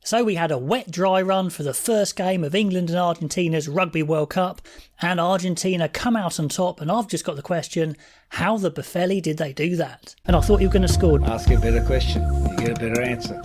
So we had a wet dry run for the first game of England and Argentina's Rugby World Cup, and Argentina come out on top, and I've just got the question, how the Buffelli did they do that? And I thought you were going to score. Ask a better question, you get a better answer.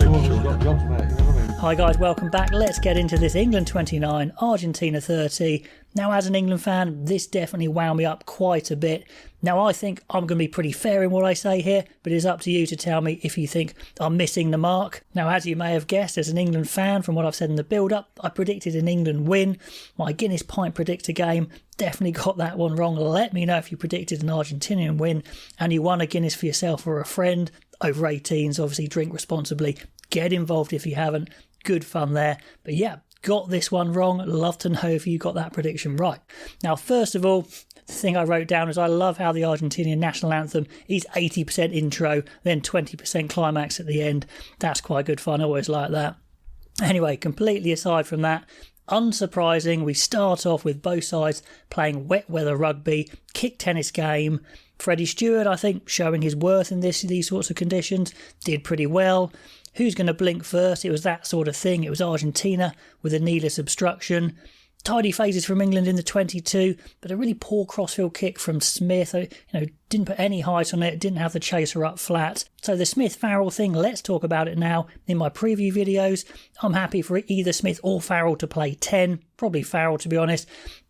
Hi guys, welcome back. Let's get into this. England 29, Argentina 30. Now, as an England fan, this definitely wound me up quite a bit. Now, I think I'm going to be pretty fair in what I say here, but it's up to you to tell me if you think I'm missing the mark. Now, as you may have guessed, as an England fan, from what I've said in the build-up, I predicted an England win. My Guinness Pint predictor game, definitely got that one wrong. Let me know if you predicted an Argentinian win and you won a Guinness for yourself or a friend. Over 18s, obviously drink responsibly. Get involved if you haven't. Good fun there. But yeah, got this one wrong. Love to know if you got that prediction right. Now, first of all, the thing I wrote down is I love how the Argentinian national anthem is 80% intro, then 20% climax at the end. That's quite good fun. I always like that. Anyway, completely aside from that, unsurprising, we start off with both sides playing wet weather rugby, kick tennis game. Freddie Stewart, I think, showing his worth in these sorts of conditions, did pretty well. Who's going to blink first? It was that sort of thing. It was Argentina with a needless obstruction. Tidy phases from England in the 22, but a really poor crossfield kick from Smith. Didn't put any height on it, didn't have the chaser up flat. So the Smith-Farrell thing, let's talk about it now. In my preview videos, I'm happy for either Smith or Farrell to play 10. Probably Farrell, to be honest.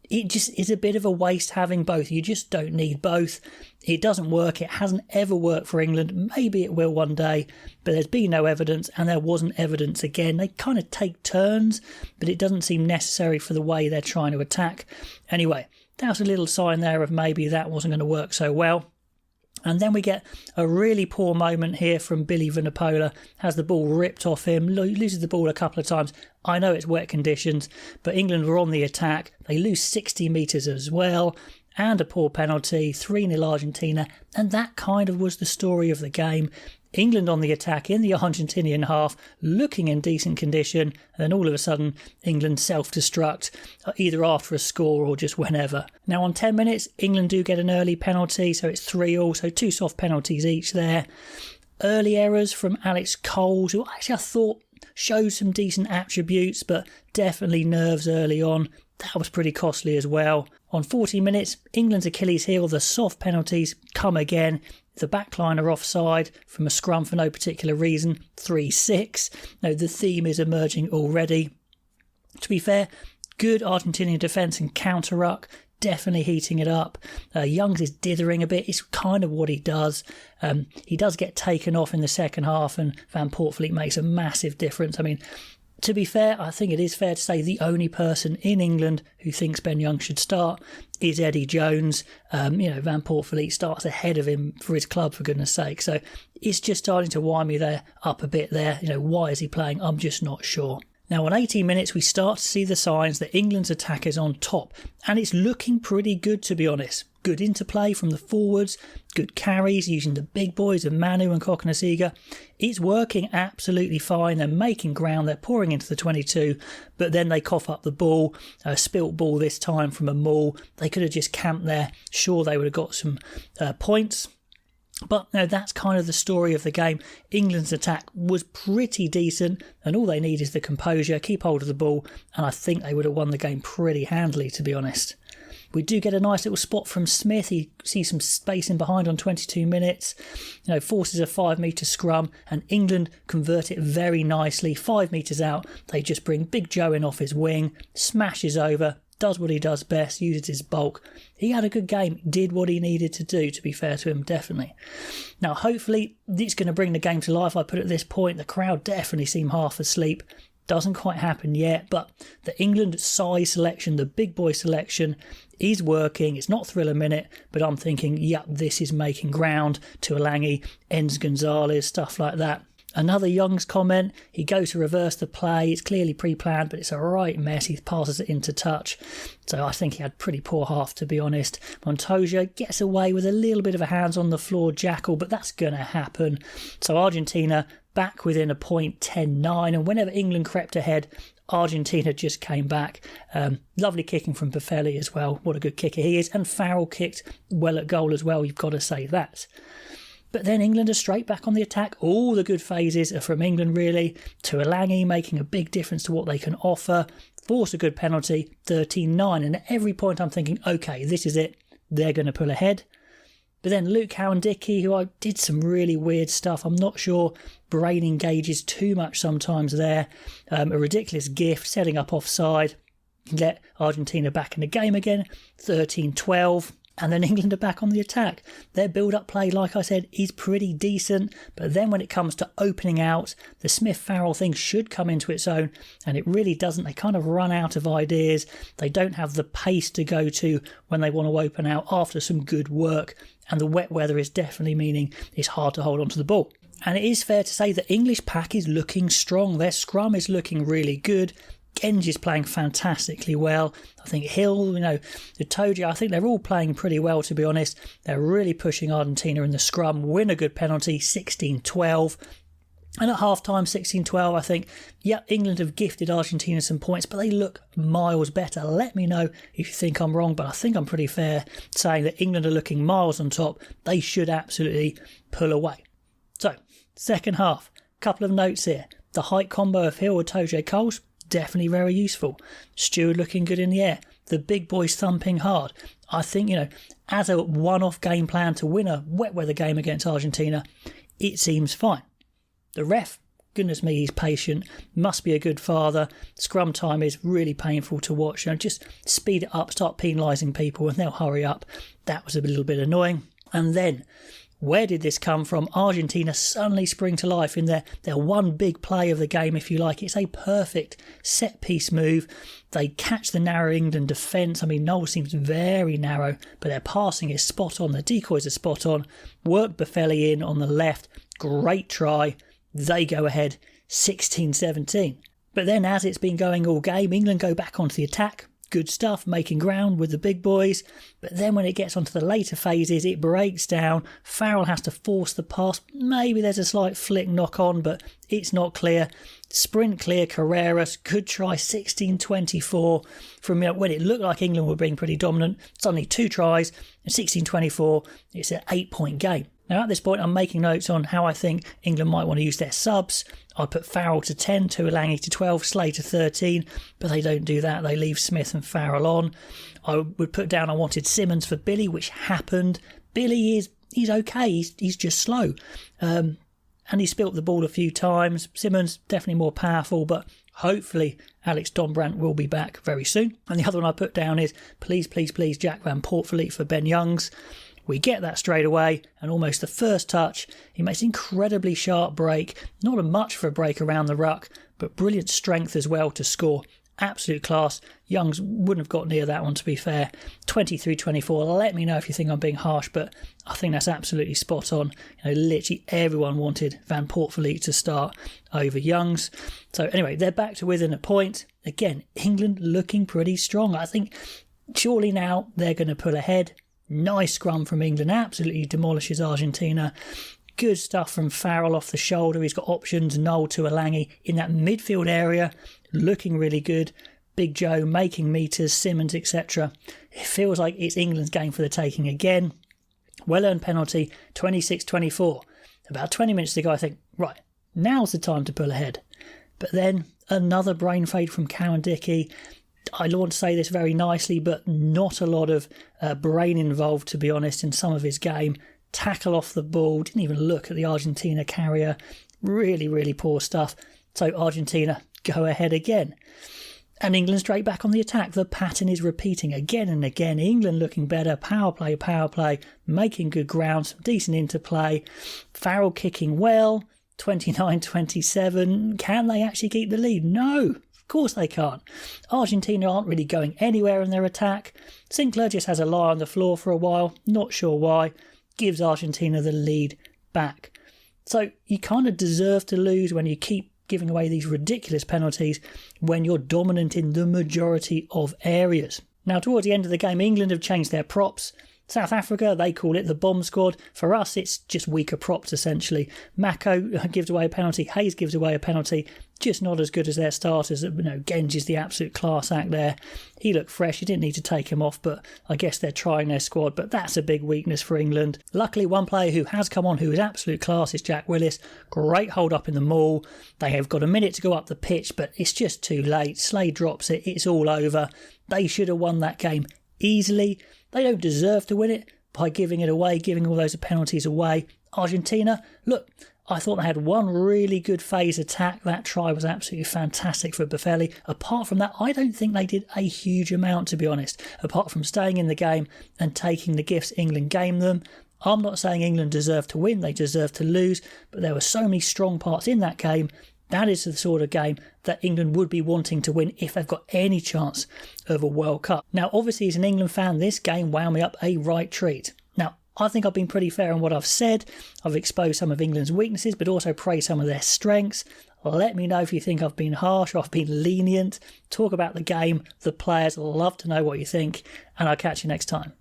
It just is a bit of a waste having both. You just don't need both. It doesn't work. It hasn't ever worked for England. Maybe it will one day, but there's been no evidence, and there wasn't evidence again. They kind of take turns, but it doesn't seem necessary for the way they're trying to attack. Anyway, that was a little sign there of maybe that wasn't going to work so well. And then we get a really poor moment here from Billy Vunipola. Has the ball ripped off him, loses the ball a couple of times. I know it's wet conditions, but England were on the attack. They lose 60 metres as well, and a poor penalty, 3-0 Argentina. And that kind of was the story of the game. England on the attack in the Argentinian half, looking in decent condition, and then all of a sudden England self-destruct, either after a score or just whenever. Now on 10 minutes, England do get an early penalty, so it's 3-3, so 2 soft penalties each there. Early errors from Alex Coles, who actually I thought showed some decent attributes, but definitely nerves early on. That was pretty costly as well. On 40 minutes, England's Achilles heel, the soft penalties come again. The backline are offside from a scrum for no particular reason, 3-6. No, the theme is emerging already. To be fair, good Argentinian defence and counter-ruck, definitely heating it up. Youngs is dithering a bit, it's kind of what he does. He does get taken off in the second half, and Van Poortvliet makes a massive difference. I mean, to be fair, I think it is fair to say the only person in England who thinks Ben Youngs should start is Eddie Jones. Van Poortvliet starts ahead of him for his club, for goodness sake. So it's just starting to wind me up a bit there. Why is he playing? I'm just not sure. Now, on 18 minutes, we start to see the signs that England's attack is on top. And it's looking pretty good, to be honest. Good interplay from the forwards, good carries using the big boys of Manu and Cokanasiga. It's working absolutely fine. They're making ground, they're pouring into the 22, but then they cough up the ball, spilt ball this time from a maul. They could have just camped there. Sure, they would have got some points. But that's kind of the story of the game. England's attack was pretty decent, and all they need is the composure, keep hold of the ball, and I think they would have won the game pretty handily, to be honest. We do get a nice little spot from Smith. He sees some space in behind on 22 minutes. Forces a 5-metre scrum, and England convert it very nicely. 5 metres out, they just bring Big Joe in off his wing, smashes over, does what he does best, uses his bulk. He had a good game, did what he needed to do, to be fair to him, definitely. Now, hopefully, it's going to bring the game to life. I put at this point, the crowd definitely seem half asleep. Doesn't quite happen yet, but the England size selection, the big boy selection, is working. It's not thrill a minute, but I'm thinking, yep, this is making ground. Tuolangi, Enz Gonzalez, stuff like that. Another Youngs comment, he goes to reverse the play. It's clearly pre-planned, but it's a right mess. He passes it into touch. So I think he had pretty poor half, to be honest. Montoya gets away with a little bit of a hands on the floor jackal, but that's going to happen. So Argentina back within a point, 10-9, and whenever England crept ahead, Argentina just came back. Lovely kicking from Buffelli as well. What a good kicker he is. And Farrell kicked well at goal as well, you've got to say that. But then England are straight back on the attack. All the good phases are from England, really. Tuilagi making a big difference to what they can offer. Force a good penalty, 13-9. And at every point I'm thinking, OK, this is it. They're going to pull ahead. But then Luke Cowan-Dickie, who I did some really weird stuff. I'm not sure brain engages too much sometimes there. A ridiculous gift, setting up offside. Let Argentina back in the game again, 13-12. And then England are back on the attack. Their build-up play, like I said, is pretty decent. But then when it comes to opening out, the Smith-Farrell thing should come into its own. And it really doesn't. They kind of run out of ideas. They don't have the pace to go to when they want to open out after some good work. And the wet weather is definitely meaning it's hard to hold onto the ball. And it is fair to say the English pack is looking strong. Their scrum is looking really good. Genge is playing fantastically well. I think Hill, Itoje, I think they're all playing pretty well, to be honest. They're really pushing Argentina in the scrum, win a good penalty, 16-12. And at half-time, 16-12, I think, England have gifted Argentina some points, but they look miles better. Let me know if you think I'm wrong, but I think I'm pretty fair saying that England are looking miles on top. They should absolutely pull away. So, second half, couple of notes here. The height combo of Hill, Itoje, Coles, definitely very useful. Stewart looking good in the air. The big boys thumping hard. I think, as a one-off game plan to win a wet weather game against Argentina, it seems fine. The ref, goodness me, he's patient. Must be a good father. Scrum time is really painful to watch. Just speed it up, start penalising people and they'll hurry up. That was a little bit annoying. And then, where did this come from? Argentina suddenly spring to life in their one big play of the game, if you like. It's a perfect set-piece move. They catch the narrow England defence. Noel seems very narrow, but their passing is spot on. The decoys are spot on. Work Buffelli in on the left. Great try. They go ahead 16-17. But then, as it's been going all game, England go back onto the attack. Good stuff, making ground with the big boys. But then when it gets onto the later phases, it breaks down. Farrell has to force the pass. Maybe there's a slight flick knock on, but it's not clear. Sprint clear, Carreras. Good try, 16-24. From when it looked like England were being pretty dominant, suddenly 2 tries, and 16-24. It's an 8-point game. Now at this point I'm making notes on how I think England might want to use their subs. I'd put Farrell to 10, Tuilagi to 12, Slay to 13, but they don't do that. They leave Smith and Farrell on. I would put down I wanted Simmons for Billy, which happened. Billy he's okay, he's just slow. And he spilt the ball a few times. Simmons definitely more powerful, but hopefully Alex Dombrandt will be back very soon. And the other one I put down is please Jack Van Poortvliet for Ben Youngs. We get that straight away, and almost the first touch, he makes an incredibly sharp break. Not a much for a break around the ruck, but brilliant strength as well to score. Absolute class. Youngs wouldn't have got near that one, to be fair. 23-24. Let me know if you think I'm being harsh, but I think that's absolutely spot on. Literally everyone wanted Van Poortvliet to start over Youngs. So anyway, they're back to within a point. Again, England looking pretty strong. I think surely now they're going to pull ahead. Nice scrum from England, absolutely demolishes Argentina. Good stuff from Farrell off the shoulder. He's got options. Noel Tuilagi in that midfield area, looking really good. Big Joe making meters, Simmons, etc. It feels like it's England's game for the taking again. Well-earned penalty, 26-24. About 20 minutes to go, I think, right, now's the time to pull ahead. But then another brain fade from Cowan-Dickie. I want to say this very nicely, but not a lot of brain involved, to be honest, in some of his game. Tackle off the ball, didn't even look at the Argentina carrier. Really, really poor stuff. So Argentina go ahead again. And England straight back on the attack. The pattern is repeating again and again. England looking better. Power play, making good ground, some decent interplay. Farrell kicking well. 29-27. Can they actually keep the lead? No. Of course they can't. Argentina aren't really going anywhere in their attack. Sinclair just has a lie on the floor for a while, not sure why, gives Argentina the lead back. So you kind of deserve to lose when you keep giving away these ridiculous penalties when you're dominant in the majority of areas. Now towards the end of the game, England have changed their props. South Africa, they call it the bomb squad. For us, it's just weaker props, essentially. Mako gives away a penalty. Hayes gives away a penalty. Just not as good as their starters. Genji's the absolute class act there. He looked fresh. You didn't need to take him off, but I guess they're trying their squad. But that's a big weakness for England. Luckily, one player who has come on who is absolute class is Jack Willis. Great hold up in the maul. They have got a minute to go up the pitch, but it's just too late. Slade drops it. It's all over. They should have won that game easily. They don't deserve to win it by giving it away, giving all those penalties away. Argentina, look, I thought they had one really good phase attack. That try was absolutely fantastic for Buffelli. Apart from that, I don't think they did a huge amount, to be honest, apart from staying in the game and taking the gifts England gave them. I'm not saying England deserved to win, they deserved to lose, but there were so many strong parts in that game. That is the sort of game that England would be wanting to win if they've got any chance of a World Cup. Now, obviously, as an England fan, this game wound me up a right treat. Now, I think I've been pretty fair on what I've said. I've exposed some of England's weaknesses, but also praised some of their strengths. Let me know if you think I've been harsh or I've been lenient. Talk about the game, the players. I'd love to know what you think, and I'll catch you next time.